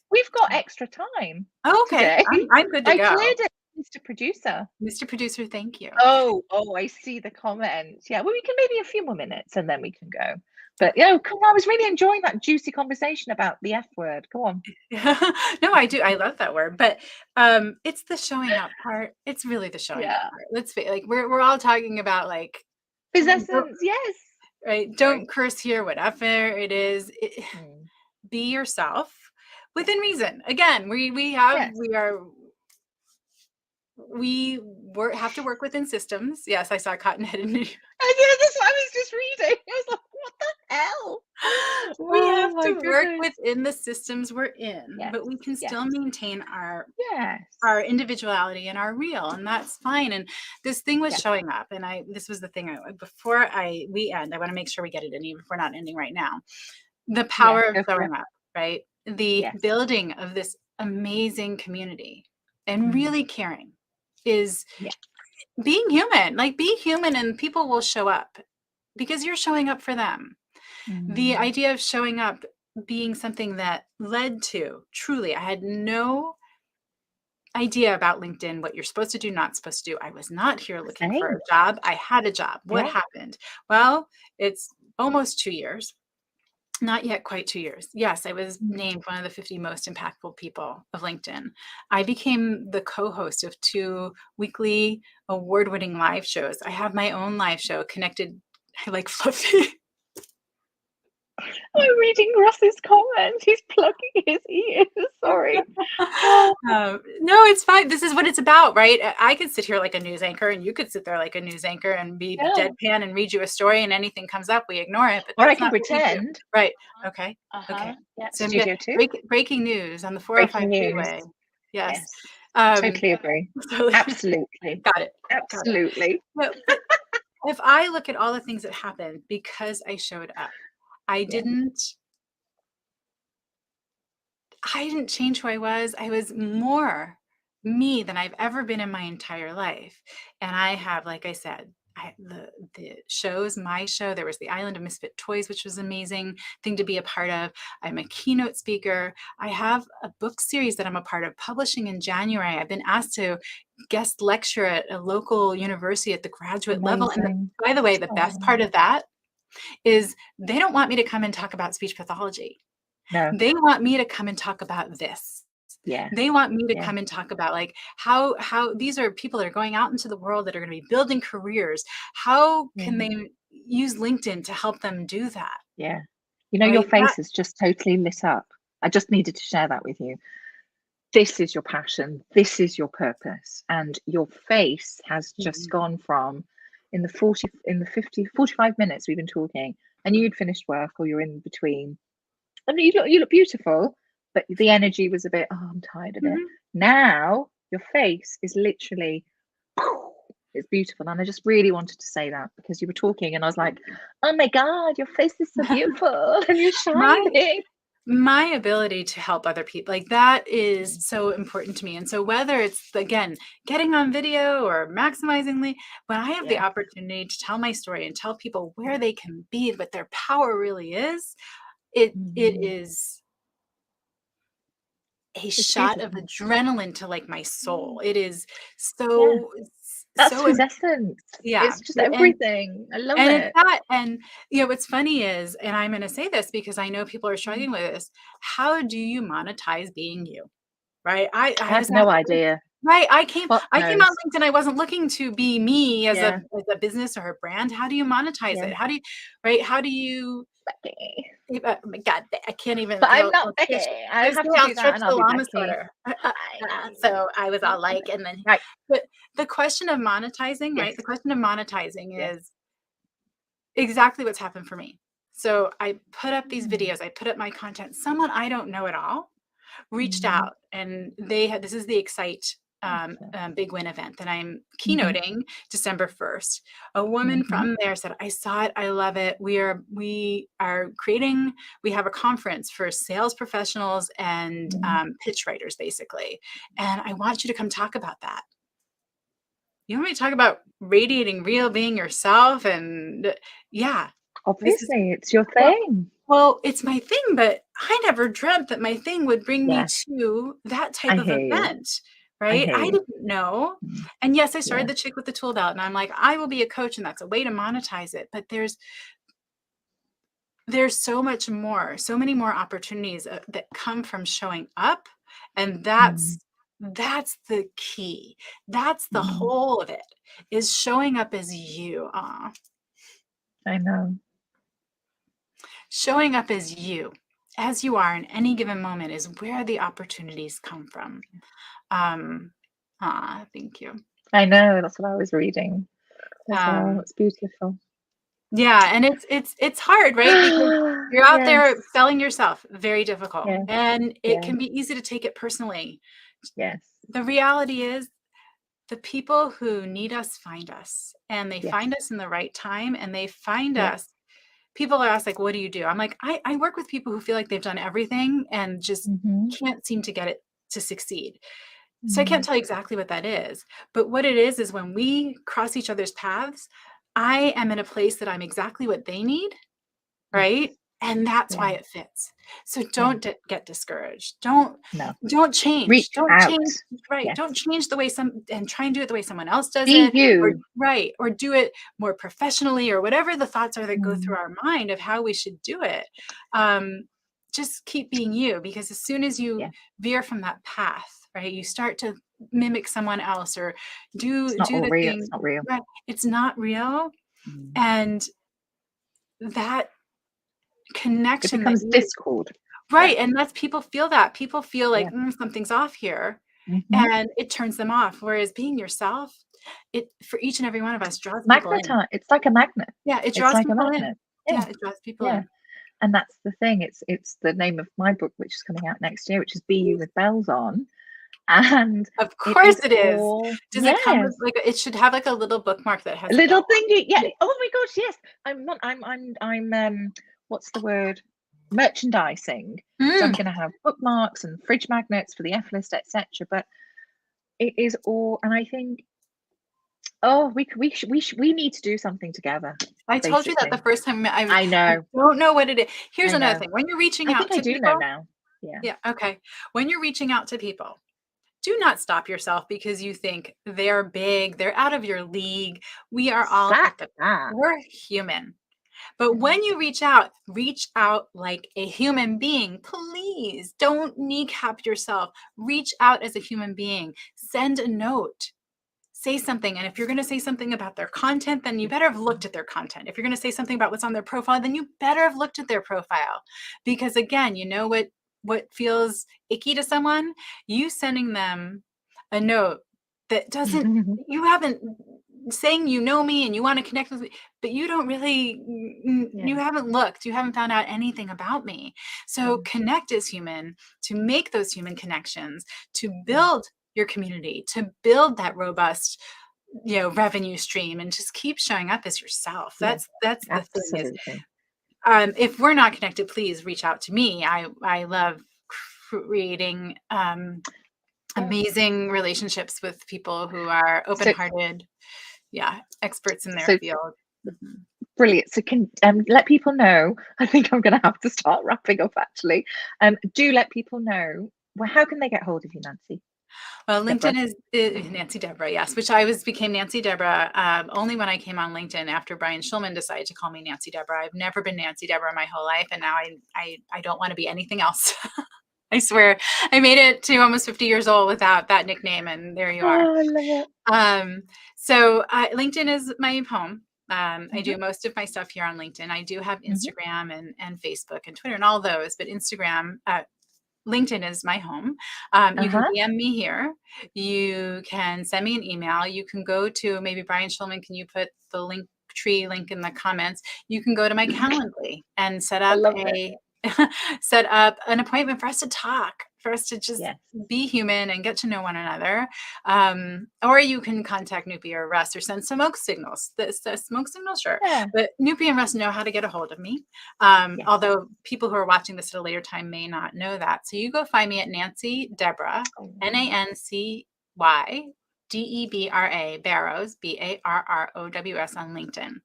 We've got extra time. Oh, okay, I'm good to go. I cleared it, Mr. Producer. Mr. Producer, thank you. Oh, I see the comments. Yeah, well, we can maybe a few more minutes and then we can go. But come on, I was really enjoying that juicy conversation about the F word. Go on. No, I do. I love that word, but it's the showing up part. It's really the showing up part. Let's be like, we're all talking about like business, yes, right. Don't curse here, whatever it is. Be yourself within reason. Again, we have to work within systems. Yes, I saw Cottonhead in New York. That's what I was just reading. I was like, what the hell? We have to work within the systems we're in, but we can still maintain our individuality and our real, and that's fine. And this thing was showing up, and this was the thing. Before we end, I want to make sure we get it in, even if we're not ending right now. The power of showing up, right? The building of this amazing community and really caring is being human. Like, be human and people will show up because you're showing up for them. The idea of showing up being something that led to, truly, I had no idea about LinkedIn, what you're supposed to do, not supposed to do. I was not here looking for a job. I had a job. What happened? Well, it's almost 2 years. Not yet quite 2 years. Yes, I was named one of the 50 most impactful people of LinkedIn. I became the co-host of 2 weekly award-winning live shows. I have my own live show, Connected. I like Fluffy. I'm reading Ross's comments. He's plugging his ears. Sorry. No, it's fine. This is what it's about, right? I could sit here like a news anchor, and you could sit there like a news anchor and be deadpan and read you a story, and anything comes up, we ignore it. But or I can pretend. Right. Okay. Okay. Yeah, so Studio 2. Breaking news on the 405 freeway. Yes. Totally agree. Absolutely. Got it. Absolutely. But if I look at all the things that happened because I showed up, I didn't change who I was. I was more me than I've ever been in my entire life. And I have, like I said, the shows, my show, there was the Island of Misfit Toys, which was an amazing thing to be a part of. I'm a keynote speaker. I have a book series that I'm a part of, publishing in January. I've been asked to guest lecture at a local university at the graduate level. And by the way, the best part of that is they don't want me to come and talk about speech pathology. No. They want me to come and talk about this. Yeah. They want me to Yeah. come and talk about like how these are people that are going out into the world that are going to be building careers. How can Yeah. they use LinkedIn to help them do that? Yeah. You know, your Right? face is just totally lit up. I just needed to share that with you. This is your passion. This is your purpose. And your face has just gone from in the 45 minutes we've been talking, and you'd finished work or you're in between. I mean, you look beautiful, but the energy was a bit, oh, I'm tired of it. Now your face is literally, it's beautiful. And I just really wanted to say that because you were talking and I was like, oh my God, your face is so beautiful and you're shining. My ability to help other people, like that is so important to me. And so whether it's, again, getting on video or maximizingly, when I have the opportunity to tell my story and tell people where they can be, what their power really is, it is a shot of adrenaline to like my soul. It is so, That's so, his essence. yeah. It's just everything. I love And it. it's that, and you know, what's funny is, and I'm going to say this because I know people are struggling with this. How do you monetize being you? Right? I have was no idea. right. I came Fuck on knows. LinkedIn. I wasn't looking to be me as Yeah. a business or a brand. How do you monetize it? How do you, right? How do you, Becky. oh my God, I can't even, But I'm because not Becky. I have to I'll do that stretch and the I'll be llama Becky. sweater. So I was all like, and then, Right. but the question of monetizing, right? The question of monetizing is exactly what's happened for me. So I put up these videos, I put up my content. Someone I don't know at all reached out, and they had, this is the Excite Big Win event that I'm keynoting December 1st. A woman from there said, I saw it, I love it. We are creating, we have a conference for sales professionals and pitch writers, basically. And I want you to come talk about that. You want me to talk about radiating real, being yourself? And Obviously, it's your thing. Well, it's my thing, but I never dreamt that my thing would bring me to that type I of hear you. event, right? I didn't know. And yes, I started the chick with the tool belt, and I'm like, I will be a coach, and that's a way to monetize it. But there's so much more, so many more opportunities that come from showing up, and that's the key. That's the whole of it, is showing up as you. I know. Showing up as you are in any given moment is where the opportunities come from. Thank you. I know, that's what I was reading as well. It's beautiful. Yeah, and it's hard, right? Because you're out there selling yourself, very difficult. And it can be easy to take it personally. Yes. The reality is, the people who need us find us, and they find us in the right time, and they find us. People are asked, like, what do you do? I'm like, I work with people who feel like they've done everything and just can't seem to get it to succeed. So I can't tell you exactly what that is. But what it is when we cross each other's paths, I am in a place that I'm exactly what they need, right? And that's why it fits. So don't get discouraged. Don't change. Reach out. Right. Don't change the way and try and do it the way someone else does Be it. you. Or do it more professionally, or whatever the thoughts are that go through our mind of how we should do it. Just keep being you, because as soon as you veer from that path, right, you start to mimic someone else or do the thing. It's not real. Right. It's not real. And that connection, it becomes discord, right? And that's, people feel like something's off here, and it turns them off. Whereas being yourself, it, for each and every one of us, draws people in. It's like a magnet. It draws people in. It draws people in. And that's the thing. It's the name of my book, which is coming out next year, which is Be You with Bells On. And of course it is. Does it come with, like, it should have like a little bookmark that has a little thingy? Oh my gosh, yes. I'm what's the word? Merchandising. So I'm going to have bookmarks and fridge magnets for the F list, etc. But it is all, and I think, we need to do something together. I told you that the first time I know. I don't know what it is. Here's another thing. When you're reaching out to people, I do know now. Yeah. Okay. When you're reaching out to people, do not stop yourself because you think they're big, they're out of your league. We are all we're human. But when you reach out like a human being. Please don't kneecap yourself. Reach out as a human being. Send a note. Say something. And if you're going to say something about their content, then you better have looked at their content. If you're going to say something about what's on their profile, then you better have looked at their profile. Because again, you know what feels icky to someone? You sending them a note that doesn't, you haven't, saying you know me and you want to connect with me, but you don't really, you haven't looked, you haven't found out anything about me. So connect as human, to make those human connections, to build your community, to build that robust, revenue stream, and just keep showing up as yourself. That's the thing is, if we're not connected, please reach out to me. I love creating amazing relationships with people who are open-hearted, experts in their field. Brilliant. So can let people know, I think I'm going to have to start wrapping up actually. Do let people know, how can they get hold of you, Nancy? Well, LinkedIn is Nancy Debra, yes, which I became Nancy Debra only when I came on LinkedIn after Brian Schulman decided to call me Nancy Debra. I've never been Nancy Debra my whole life, and now I don't want to be anything else. I swear, I made it to almost 50 years old without that nickname, and there you are. Oh, I love it. So LinkedIn is my home. I do most of my stuff here on LinkedIn. I do have Instagram and Facebook and Twitter and all those, but LinkedIn is my home. You can DM me here. You can send me an email. You can go to, maybe Brian Schulman, can you put the Linktree link in the comments? You can go to my Calendly and set up set up an appointment for us to talk, for us to just be human and get to know one another. Or you can contact Noopy or Russ or send smoke signals. The smoke signals, sure. But Noopy and Russ know how to get a hold of me. Although people who are watching this at a later time may not know that. So you go find me at Nancy Debra, NancyDebra, Barrows, Barrows on LinkedIn,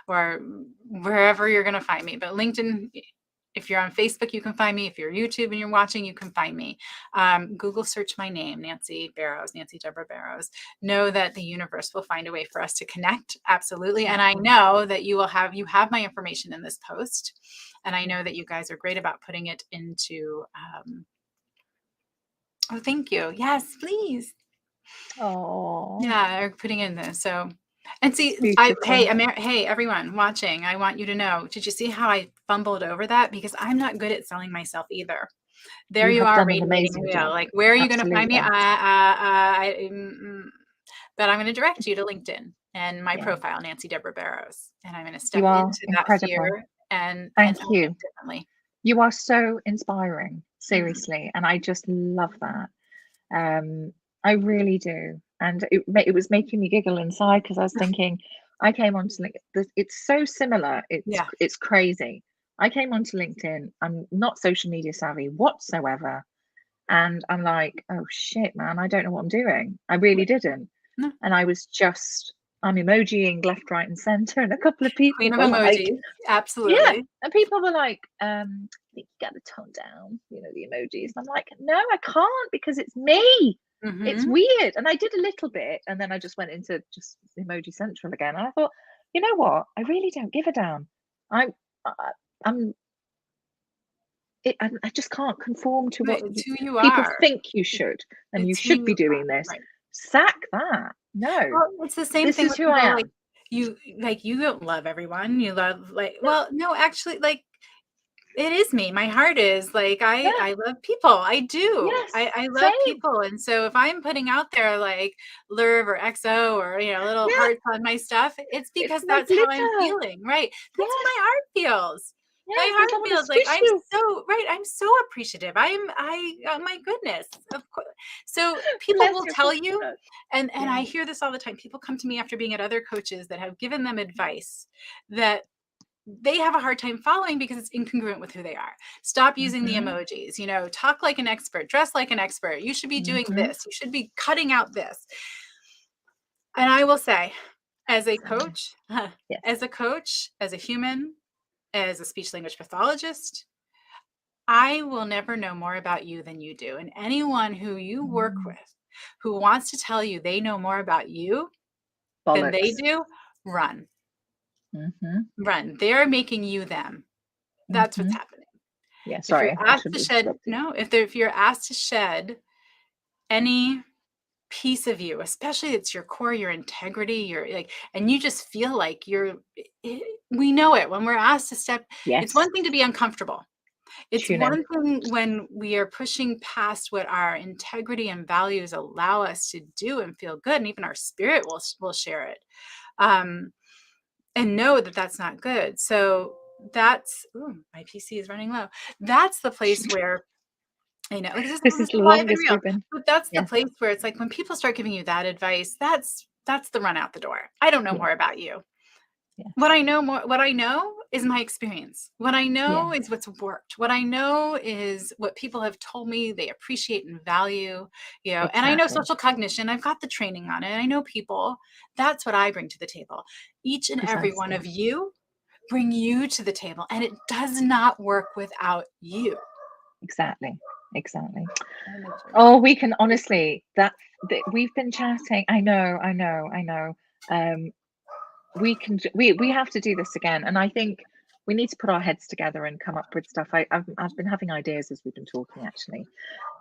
or wherever you're going to find me. But LinkedIn, if you're on Facebook, you can find me. If you're YouTube and you're watching, you can find me. Google search my name, Nancy Barrows, Nancy Debra Barrows. Know that the universe will find a way for us to connect. Absolutely. And I know that you have my information in this post. And I know that you guys are great about putting it into, oh, thank you. Yes, please. Oh. Yeah, or putting in this. So, and see, hey, everyone watching, I want you to know, did you see how I fumbled over that? Because I'm not good at selling myself either. There you are, radiating wheel. Like, where are you going to find me? But I'm going to direct you to LinkedIn and my profile, Nancy Debra Barrows. And I'm going to step into that fear and thank you. Differently. You are so inspiring, seriously. And I just love that. I really do. And it was making me giggle inside because I was thinking, I came onto LinkedIn. It's so similar. It's crazy. I came onto LinkedIn. I'm not social media savvy whatsoever. And I'm like, oh shit, man, I don't know what I'm doing. I really didn't. No. And I'm emojiing left, right, and center. And a couple of people Queen of emojis. Absolutely. Yeah. And people were like, I think you got to tone down, the emojis. And I'm like, no, I can't, because it's me. It's weird. And I did a little bit, and then I just went into just Emoji Central again. And I thought, you know what? I really don't give a damn. I just can't conform to what people think you should, and you should be doing this. Right. Sack that. No. Well, it's the same thing. This is who I am. Like, you don't love everyone. You love well, no, actually, it is me. My heart is I love people. I do. Yes, I love people. And so if I'm putting out there like Lurv or XO or little hearts on my stuff, it's because that's how I'm feeling. Right. That's how my heart feels. My heart feels like I'm so appreciative. Oh my goodness. Of course. So people will tell you, and I hear this all the time. People come to me after being at other coaches that have given them advice that they have a hard time following because it's incongruent with who they are. Stop using the emojis, talk like an expert, dress like an expert. You should be doing this. You should be cutting out this. And I will say, as a coach, as a human, as a speech language pathologist, I will never know more about you than you do. And anyone who you work with who wants to tell you they know more about you than they do, run. Run. They're making you them. That's what's happening. Yeah, If you're sorry. asked to shed, if you're asked to shed any piece of you, especially it's your core, your integrity, your and you just feel like we know it when we're asked to step. Yes. It's one thing to be uncomfortable. It's Tune one in. thing when we are pushing past what our integrity and values allow us to do and feel good, and even our spirit will share it, and know that that's not good. So that's my PC is running low. That's the place where I know This is the longest we've been. but that's the place where it's like when people start giving you that advice, that's the run out the door. I don't know more about you. Yeah. What I know is my experience. What I know is what's worked. What I know is what people have told me they appreciate and value, and I know social cognition. I've got the training on it. I know people. That's what I bring to the table. Each and every one of you bring you to the table, and it does not work without you. Exactly. Oh, we can honestly, we've been chatting. I know. We have to do this again, and I think we need to put our heads together and come up with stuff. I've been having ideas as we've been talking, actually.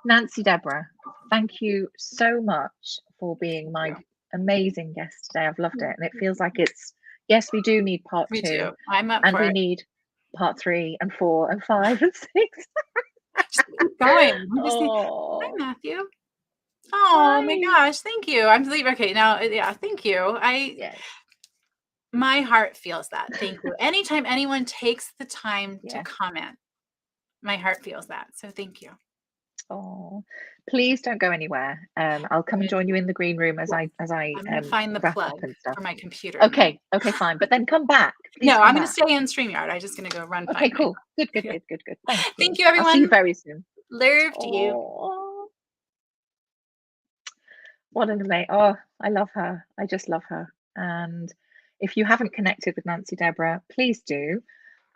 Nancy Debra, thank you so much for being my amazing guest today. I've loved it, and it feels like yes, we do need part 2. Too. I'm up and for we it. need part 3 and 4 and 5 and 6. Just keep going. Hi, Matthew. Oh my gosh, thank you. I'm leaving. Okay, now, thank you. My heart feels that. Thank you. Anytime anyone takes the time to comment, my heart feels that. So thank you. Oh, please don't go anywhere. I'll come and join you in the green room as I I'm gonna find the plug and stuff for my computer. Okay, fine. But then come back. No, I'm gonna stay in StreamYard. I'm just gonna go run. Okay, cool. Good. Thank you, everyone. I'll see you very soon. Loved you. What an amazing! Oh, I love her. I just love her. And if you haven't connected with Nancy Debra, please do.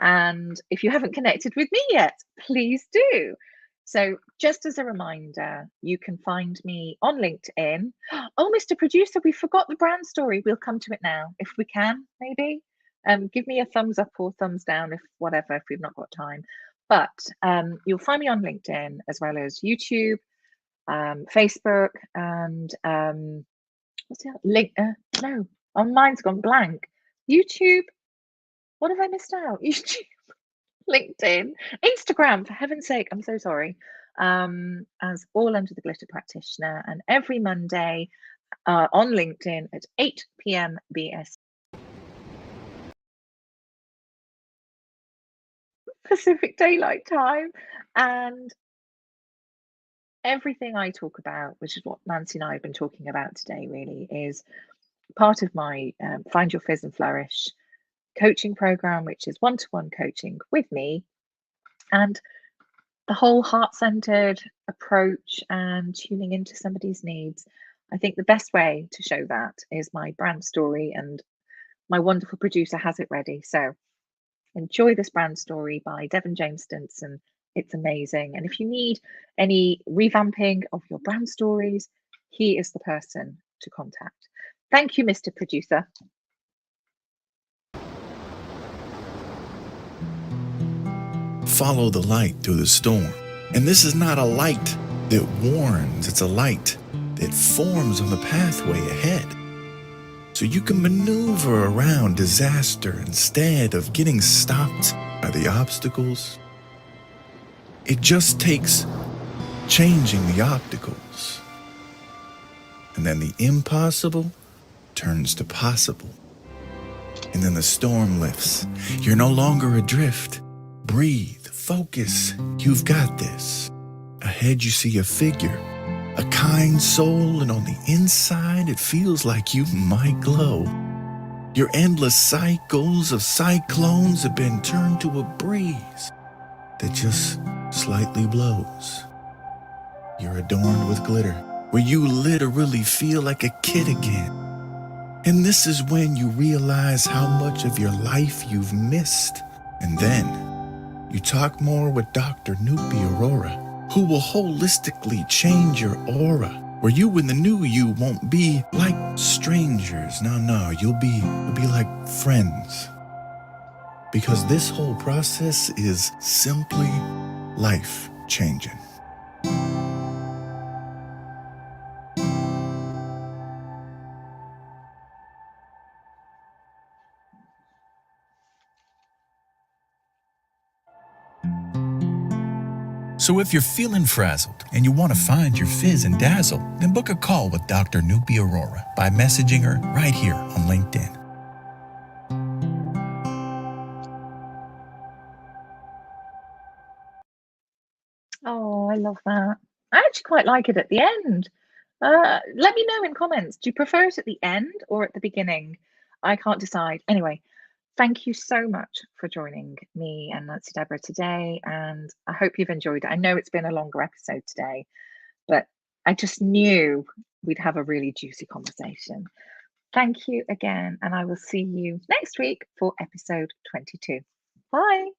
And if you haven't connected with me yet, please do. So just as a reminder, you can find me on LinkedIn. Oh, Mr. Producer, we forgot the brand story. We'll come to it now, if we can, maybe. Give me a thumbs up or thumbs down if we've not got time. But you'll find me on LinkedIn as well as YouTube, Facebook, and what's the other link? No, mine's gone blank. YouTube. What have I missed out? YouTube, LinkedIn, Instagram, for heaven's sake. I'm so sorry. As all under the Glitter Practitioner, and every Monday on LinkedIn at 8 p.m. BS Pacific Daylight Time. And everything I talk about, which is what Nancy and I have been talking about today, really is part of my Find Your Fizz and Flourish coaching program, which is one-to-one coaching with me, and the whole heart-centered approach and tuning into somebody's needs. I think the best way to show that is my brand story, and my wonderful producer has it ready. So enjoy this brand story by Devon James Stinson. It's amazing. And if you need any revamping of your brand stories, he is the person to contact. Thank you, Mr. Producer. Follow the light through the storm. And this is not a light that warns, it's a light that forms on the pathway ahead. So you can maneuver around disaster instead of getting stopped by the obstacles. It just takes changing the obstacles. And then the impossible turns to possible. And then the storm lifts. You're no longer adrift. Breathe, focus, you've got this. Ahead you see a figure, a kind soul, and on the inside it feels like you might glow. Your endless cycles of cyclones have been turned to a breeze that just slightly blows. You're adorned with glitter, where you literally feel like a kid again. And this is when you realize how much of your life you've missed. And then you talk more with Dr. Nupi Aurora, who will holistically change your aura, where you and the new you won't be like strangers. No, you'll be like friends. because this whole process is simply life-changing. So if you're feeling frazzled and you want to find your fizz and dazzle, then book a call with Dr. Nupi Aurora by messaging her right here on LinkedIn. Oh, I love that. I actually quite like it at the end. Let me know in comments. Do you prefer it at the end or at the beginning? I can't decide. Anyway, thank you so much for joining me and Nancy Debra today, and I hope you've enjoyed it. I know it's been a longer episode today, but I just knew we'd have a really juicy conversation. Thank you again, and I will see you next week for episode 22. Bye.